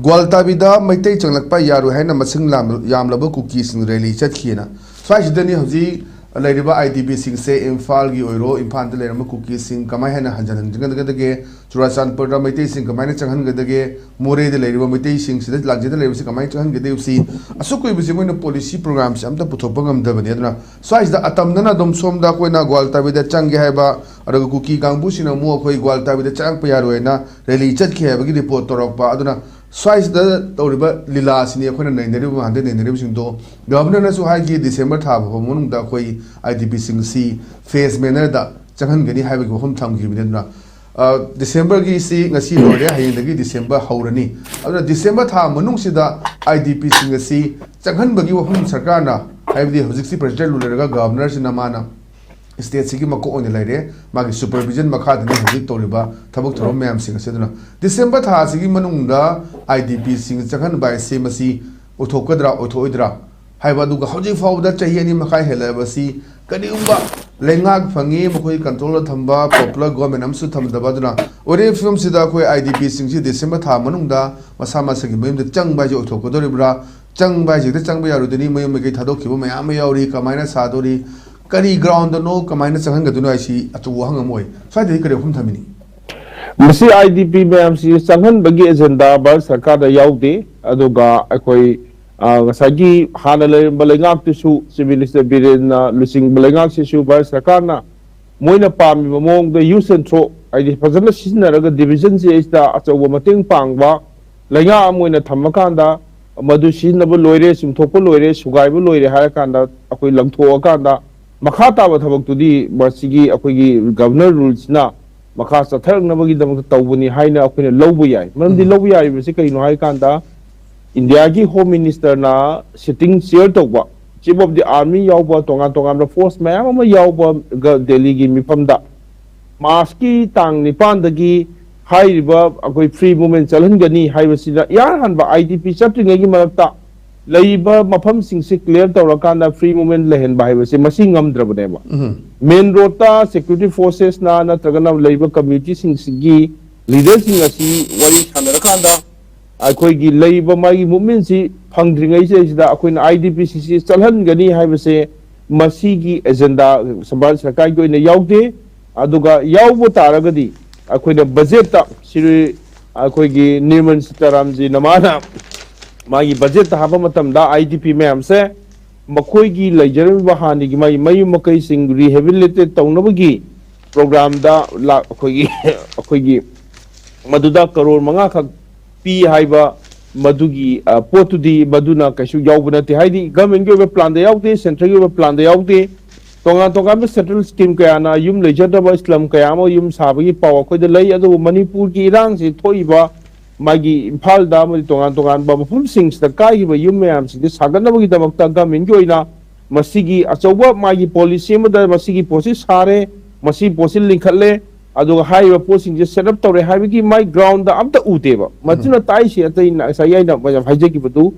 Gwaltabida Meitei changakpa yaroi haina masing yamlaba KUKI sing rally chatkina. Swaishidani hauji Ladiba IDP sing say Imphal gi oiro Imphal de lerama KUKI sing kamai haina hanjan hanjan Churasanpur Meitei sing kamai changhan gadage More de Ladiba Meitei sing sidat lagje de Ladiba kamai changhan gade usi asukoi bisimoina policy programs amta puthopagam dabani aduna Swishda atamdana dom somda koina Gwaltabida changi haiba adaga KUKI kangbu sina mu khoi Gwaltabida changpa yaroi na rally chatki haiba gi report torokpa aduna Swice the Toriba Lila Senior Nainaribu and the Naribu Governor Suhaki December Tab of Mununda Koi IDP Sing C Face Manada Changan Gani having hometown given December Gisi Nasi Loria Hayagi December Haurani. Other December Tam Manungsida IDP Sing C Changan Bagi of Hum Sakana have the 60 President Lulaga governors in Amana. State Sigi Mako on the Lade, Magi Supervision Makati Toriba, Tabuk Romam Sing Seduna. December Tasigi Manunda, IDP Sing Chakan by Semasi, Otokadra, Otoidra. Haibaduga, how do you follow that Chayani Makai Helevasi, Kadiumba, Lengag, Fangi, Mokoi, Controller Tamba, Popular Government Amsutam the Baduna. Or if from Sidakwe IDP Sing December Tamanunda, Masama Sagim, the Chang by Otokodoribra, Chang by the Chang by Rudini, Mayamaki Tadoki, Mayami, Kamina Sadori. Kari ground no kamai na changan gaduna isi atu wahang amoy sai de kare hum thamini masi IDP ma'am si changan bagi agenda ba sarkar da yaude aduga akoi ngasagi hana le balengak tisu civilist biren lusing balengak sisu ba sarkar na moina pam mong the use and throw ID fazana sisna raga division se ista achawa mating pangwa lenga moina thamakanda madu sisna bo loire simthopo loire sugai bo loire harakanda akoi langtho akanda Makata wa thabak tudi basigi akoigi governor rules na makha sathar nabagi damak tawbuni haina akone lawbu yai manamdi lawbu yai bisi kai no hai kanda India gi home minister na sitting chair tawba chief of the army yawba tonga force mayam ama yawba Delhi gi mifamda maski tang nipan dagi hairiba akoi free movement chalhan gani haibasida yar hanba IDP chatring gi marakta Laiba mafam sing si clear tawrakanda free movement lehen bahai se masing ngamdrabneba main rota security forces na natragana laiba community sing sigi leaders sing asi wari sanarakanda akoi gi laiba magi movement si phangdringai se sida akoi na IDP si chalhan gani haibase masigi agenda sambal sarkar gi ne yaude aduga yaubo taragadi akoi na budget ta siri akoi gi nirman sitaram ji namana Magi budget haba matam da IDP ma'am se makoi gi lajarim bahani gi mai makai sing rehabilitate tawnabagi program da la akoi gi maduda crore manga khak pi haiba madugi potudi maduna kaishu yaubna te haidi government gi plan da yaute central gi plan da yaute tonga central scheme kaya na yum lejada ba islam kaya mo yum sabagi pawa khoi da lei adu Manipur gi irang si thoiba Magi Imphal da mo tongan ba mafum sing sa kai ba yum mayam si sagan na bagi damakta government gi oina masigi achoba magi policy mo da masigi posi sare masi posi linkhatle adu hai ba posing je set up tore hai gi my ground da amta ute ba machina tai si atai na sa yai na ba haije gi batu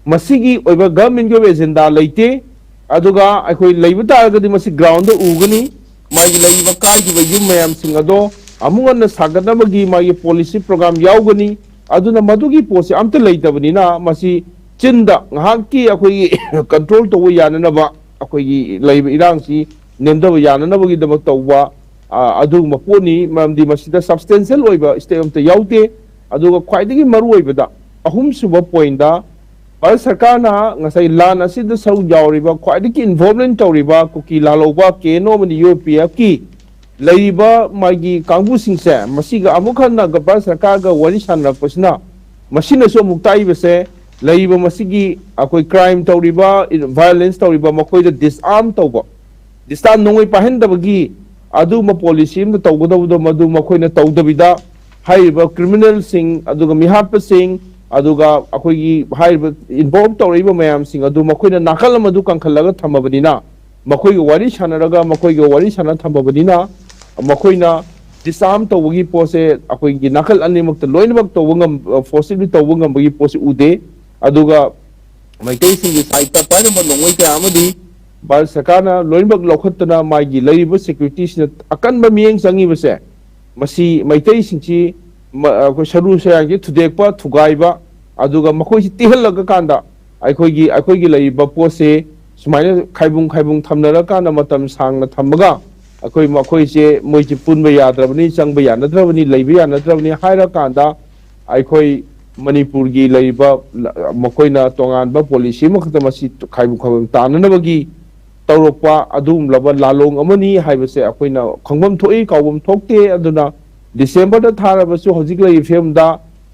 masigi oiba government gi agenda leite aduga akhoi leiba ta ga di masi ground da ugani magi leiba kai gi ba yum mayam sing ado Amungan saganabagi magi policy program yaugani aduna madugi posi amta leitabani na masi chinda ngahaki akoi control to yananaba akoi leiba irangsi nemdaba yananabagi damak tawba adu maponi mamdi masida substantial oiba stay amta yaute aduga khwaidagi maru oibada ahum suba point da Bal sarkar na ngasai lan asida sau yauriba khwaidagi involvement tawriba KUKI laloba keno mani UPF ki Laiba magi kangbu singse masiga amukhan na gapar sarkar ga wari sanra pasna masina so muktai bese laiba masigi akoi crime tawriba violence tawriba makoi da disarm tawba disarm nongoi pahenda bagi adu ma policy ma tawgodo madu makoi na tawdabida haiba criminal sing aduga mihap sing aduga akoi gi haiba involved tawriba mayam sing adu makoi na nakal madu kangkhalaga thamabadina makoi ga wari sanaraga makoi ga wari sana thamabadina Makoina disarm to wagi pose akoi gi nakal animak to loinbak to wangam forcibly to wangam bagi pose ude aduga Meitei sing gi saita pa na nongoi ka amadi bal sakana loinbak lokhatna magi laiba security sina akan ba mieng sangi base masi Meitei sing chi ko saru sa gi thudek pa thugai ba aduga makoi tihalaga kanda aikoigi laiba pose sumaina khaibung thamnara kana matam sangna thamaga makoi se moichi punba yadrabani changba yanadrabani laiba yanadrabani haira kanda aikoi Manipur gi laiba makoina tongan policy makta masi khaibung tananabagi tauropa adum laba lalong amani haibase akoina khongbam thoi kawbam thokte aduna December da tharabasu hojik lai film da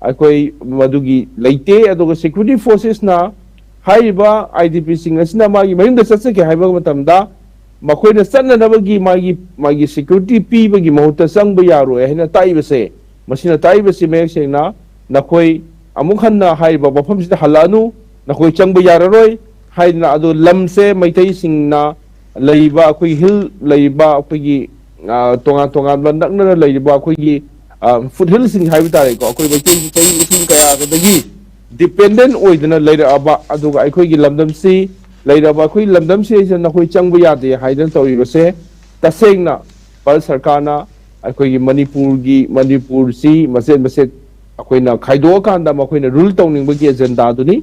akoi madugi leite aduga security forces na haiba IDP sing asina magi mayunda satsake haiba matamda makoina sananabagi magi security pi bagi mahuta sangba yaroi haina taibase masina taibase mek sengna nakoi amuk hanna haiba bafam sida halanu nakoi changba yaroi haina adu lamse Meitei singna leiba akoi hill leiba akoi tongan nakna leiba akoi foothill sing haiba tare ko akoi Meitei sing kaya kadagi dependent oidana leira aba aduga akoi lamdam si leira aba akoi lamdam si nakoi changba yade haidan tawibase tasengna pal sarkarna akoi Manipur si maset akoina khaido kanda makoina rule tawning bagi agenda duni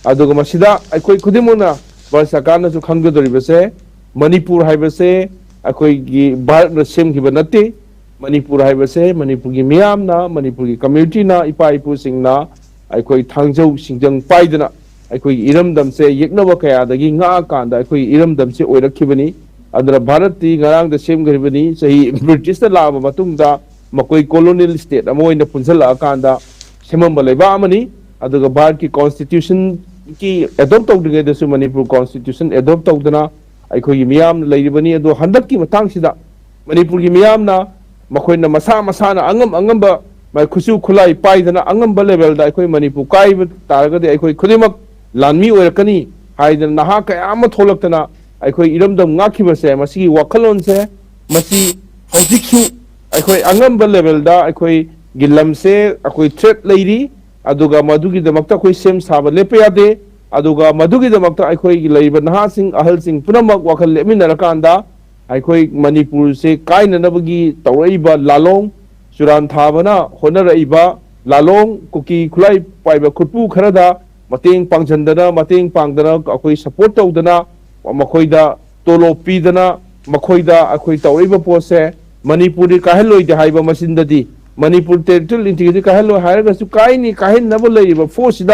aduga masida akoi khudimona barsakana su khangdoribase Manipur haibase akoi gi bharat na sem giba nate Manipur haibase Manipur gi miyam na Manipur gi community na ipa ipu singna akoi thangjau singjang paidana akoi iramdam se yeknaba kaya dagi nga kanda akoi iramdam se oirakhibani adra bharat ti ngarang da sem garibani sahi British da laba matungda makoi colonial state amoina punjala kanda semamba leba amani aduga bharat ki constitution ki adopt tawdinga da su Manipur constitution adopt tawdana aikoi miyam leiribani adu handak ki matang sida Manipur ki miyam na makoina masa na angamba mai khusu khulai paidana angamba level da aikoi Manipur kai taraga de aikoi khudimak lanmi oirakani haidana naha kaya ama tholaktana aikoi iramdam ngakibase masigi wakhalon se masi hojiksu aikoi angamba level da aikoi gilamse aikoi threat leiri aduga madugi damakta koi sem saba lepe yade aduga madugi damakta aikoi leiba naha sing ahal sing punamak wakhal leminarakanda aikoi Manipur se kainanabagi tawraiba lalong suran thabana honaraiba lalong kuki khulai paiba khutpu kharada mateng pangchandana mateng pangdana aikoi support tawdana makoida tolo pidana makoida aikoi tawraiba pose Manipuri kahelloi de haiba masindadi Manipur territorial integrity kahelloi hairaga su kaini kahin naba leiba force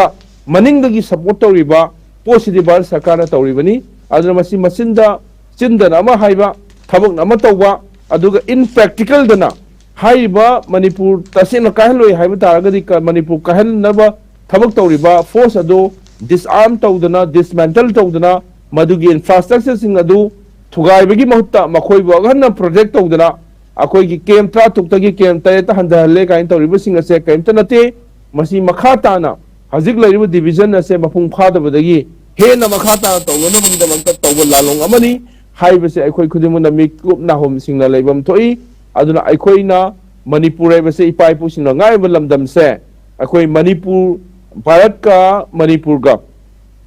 maningdagi support tawriba posidi bar sarkara tawribani aduna masi masinda chindana ama haiba thabak nama tawba aduga in practical dana haiba Manipur tasena kahelloi haiba taragadi Manipur kahennaba thabak tawriba force adu disarm tawdana dismantle tawdana madugi infrastructure sing adu thugaibagi mahutta makhoi baganna project tawdana akoi gi kem tra tuktagi kem tayeta handahalle kain tawriba sing ase kaimta nate masi makhata na hajik leiriba division ase mapung phadabadagi hena makhata tawgana mangda mangta tawba lalong amani haibase aikoi khudimuna mikup na hom singna leibam thoi aduna aikoi na Manipur haibase ipai pu singna ngaiba lamdam se aikoi Manipur Bharat ka Manipur ga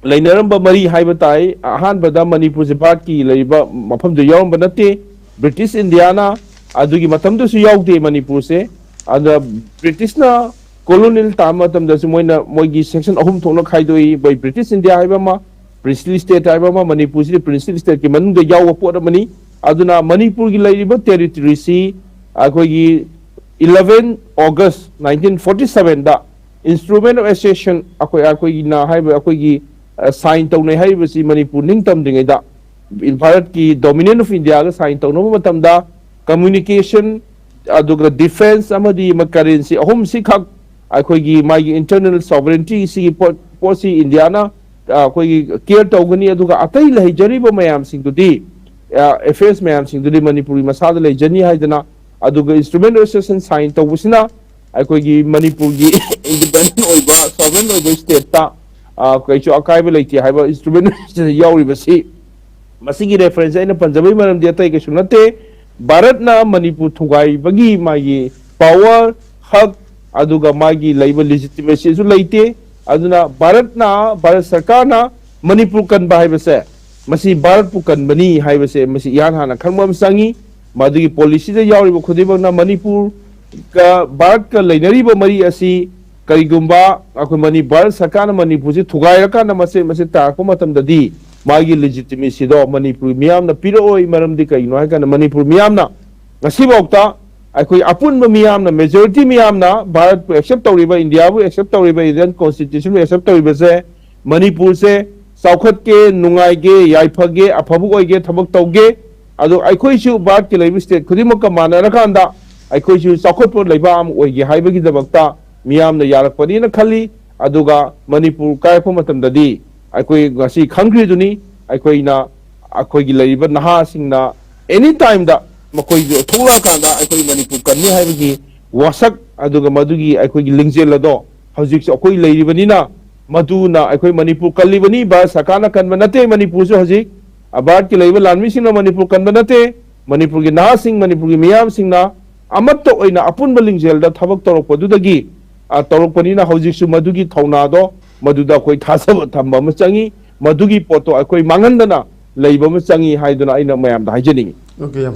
lainaramba mari haiba tai ahanbada Manipur se bhat ki leiba mafam de yawm banate British Indiana adugi matamdu su yaude Manipur se ada British na colonial time matamda su moigi section ahum thongna khaidoi by British India haiba ma princely state haiba ma Manipur si princely state ki manungda yawa pot amani aduna Manipur gi laiba territory si akoi 11 August 1947 da instrument of accession akoi na haiba akoi sign tawnai haiba si Manipur ningtam dingai da Bharat ki dominant of India ga sign tawna matamda communication aduga defense amadi currency ahum sikhak akoi magi internal sovereignty si policy Indiana akoi care tawgani aduga atai leijariba mayam singdudi affairs mayam singdudi Manipuri masada leijani haidana aduga instrument of accession sign tawbusina akoi Manipur gi independent oiba sovereign oiba state ta kaichu akaiba leiti haiba instrument yawribasi masigi reference aina panjabai maram dia tai kaichu nate Bharat na Manipur thugai bagi magi power hak aduga magi laiba legitimacy su leite aduna Bharat sarkar na Manipur kan ba haibase masi Bharat pu kan bani haibase masi yan hana khangmam sangi madugi policy da yawriba khudibak na Manipur ka Bharat ka lainariba mari asi ꯀꯔꯤꯒꯨꯝꯕ ꯑꯩꯈꯣꯏ ꯃꯅꯤꯄꯨꯔ ꯁꯔꯀꯥꯔꯅ ꯃꯅꯤꯄꯨꯔꯁꯤ ꯊꯨꯒꯥꯏꯔꯀꯥꯟꯗ ꯃꯁꯤ ꯇꯥꯔꯛꯄ ꯃꯇꯝꯗꯗꯤ ꯃꯥꯒꯤ ꯂꯦꯖꯤꯇꯤꯃꯦꯁꯤꯗꯣ ꯃꯅꯤꯄꯨꯔ ꯃꯤꯌꯥꯝꯅ ꯄꯤꯔꯛꯑꯣꯏ ꯃꯔꯝꯗꯤ ꯀꯩꯒꯤꯅꯣ ꯍꯥꯏꯀꯥꯟꯗ ꯃꯅꯤꯄꯨꯔ ꯃꯤꯌꯥꯝꯅ ꯉꯁꯤꯐꯥꯎꯗ ꯑꯩꯈꯣꯏ ꯑꯄꯨꯟꯕ ꯃꯤꯌꯥꯝꯅ ꯃꯦꯖꯣꯔꯤꯇꯤ ꯃꯤꯌꯥꯝꯅ ꯚꯥꯔꯠꯄꯨ ꯑꯦꯛꯁꯦꯞ ꯇꯧꯔꯤꯕ ꯏꯟꯗꯤꯌꯥꯕꯨ ꯑꯦꯛꯁꯦꯞ ꯇꯧꯔꯤꯕ ꯏꯟꯗꯤꯌꯟ ꯀꯣꯟꯁꯇꯤꯇ꯭ꯌꯨꯁꯟꯕꯨ ꯑꯦꯛꯁꯦꯞ ꯇꯧꯔꯤꯕꯁꯦ ꯃꯅꯤꯄꯨꯔꯁꯦ ꯆꯥꯎꯈꯠꯀꯦ ꯅꯨꯡꯉꯥꯏꯒꯦ ꯌꯥꯏꯐꯒꯦ ꯑꯐꯕ ꯑꯣꯏꯒꯦ ꯊꯕꯛ ꯇꯧꯒꯦ ꯑꯗꯣ ꯑꯩꯈꯣꯏꯁꯨ ꯚꯥꯔꯠꯀꯤ ꯂꯩꯔꯤꯕ ꯁ꯭ꯇꯦꯠ ꯈꯨꯗꯤꯡꯃꯛꯀ ꯃꯥꯟꯅꯔꯀꯥꯟꯗ ꯑꯩꯈꯣꯏꯁꯨ ꯆꯥꯎꯈꯠꯄ ꯂꯩꯕꯥꯛ ꯑꯃ ꯑꯣꯏꯒꯦ ꯍꯥꯏꯕꯒꯤꯗꯃꯛꯇ ꯃꯤꯌꯥꯝꯅ ꯌꯥꯔꯛꯄꯅꯤꯅ ꯈꯜꯂꯤ ꯑꯗꯨꯒ ꯃꯅꯤꯄꯨꯔ ꯀꯥꯏꯔꯛꯄ ꯃꯇꯝꯗꯗꯤ ꯑꯩꯈꯣꯏ ꯉꯁꯤ ꯈꯪꯈ꯭ꯔꯤꯗꯨꯅꯤ ꯑꯩꯈꯣꯏꯒꯤ ꯂꯩꯔꯤꯕ ꯅꯍꯥꯁꯤꯡꯅ ꯑꯦꯅꯤ ꯇꯥꯏꯝꯗ ꯃꯈꯣꯏꯁꯨ ꯊꯣꯛꯂꯛꯑꯀꯥꯟꯗ ꯑꯩꯈꯣꯏ ꯃꯅꯤꯄꯨꯔ ꯀꯟꯅꯤ ꯍꯥꯏꯕꯒꯤ ꯋꯥꯁꯛ ꯑꯗꯨꯒ ꯃꯗꯨꯒꯤ ꯑꯩꯈꯣꯏꯒꯤ ꯂꯤꯡꯖꯦꯜ ꯑꯗꯣ ꯍꯧꯖꯤꯛꯁꯨ ꯑꯩꯈꯣꯏ ꯂꯩꯔꯤꯕꯅꯤꯅ ꯃꯗꯨꯅ ꯑꯩꯈꯣꯏ ꯃꯅꯤꯄꯨꯔ ꯀꯜꯂꯤꯕꯅꯤ ꯚꯥꯔꯠ ꯁꯔꯀꯥꯔꯅ ꯀꯟꯕ ꯅꯠꯇꯦ ꯃꯅꯤꯄꯨꯔꯁꯨ ꯍꯧꯖꯤꯛ ꯚꯥꯔꯠꯀꯤ ꯂꯩꯔꯤꯕ ꯂꯥꯟꯃꯤꯁꯤꯡꯅ ꯃꯅꯤꯄꯨꯔ ꯀꯟꯕ ꯅꯠꯇꯦ ꯃꯅꯤꯄꯨꯔꯒꯤ ꯅꯍꯥꯁꯤꯡ ꯃꯅꯤꯄꯨꯔꯒꯤ ꯃꯤꯌꯥꯝꯁꯤꯡꯅ ꯑꯃꯠꯇ ꯑꯣꯏꯅ ꯑꯄꯨꯟꯕ ꯂꯤꯡꯖꯦꯜꯗ ꯊꯕꯛ ꯇꯧꯔꯛꯄꯗꯨꯗꯒꯤ ꯇꯧꯔꯛꯄꯅꯤꯅ ꯍꯧꯖꯤꯛꯁꯨ ꯃꯗꯨꯒꯤ ꯊꯧꯅꯥꯗꯣ ꯃꯗꯨꯗ ꯑꯩꯈꯣꯏ ꯊꯥꯖꯕ ꯊꯝꯕ ꯑꯃ ꯆꯪꯉꯤ ꯃꯗꯨꯒꯤ ꯄꯣꯠꯇꯣ ꯑꯩꯈꯣꯏ ꯃꯥꯡꯍꯟꯗꯅ ꯂꯩꯕ ꯑꯃ ꯆꯪꯉꯤ ꯍꯥꯏꯗꯨꯅ ꯑꯩꯅ ꯃꯌꯥꯝꯗ ꯍꯥꯏꯖꯅꯤꯡꯉꯤ Okay, yan,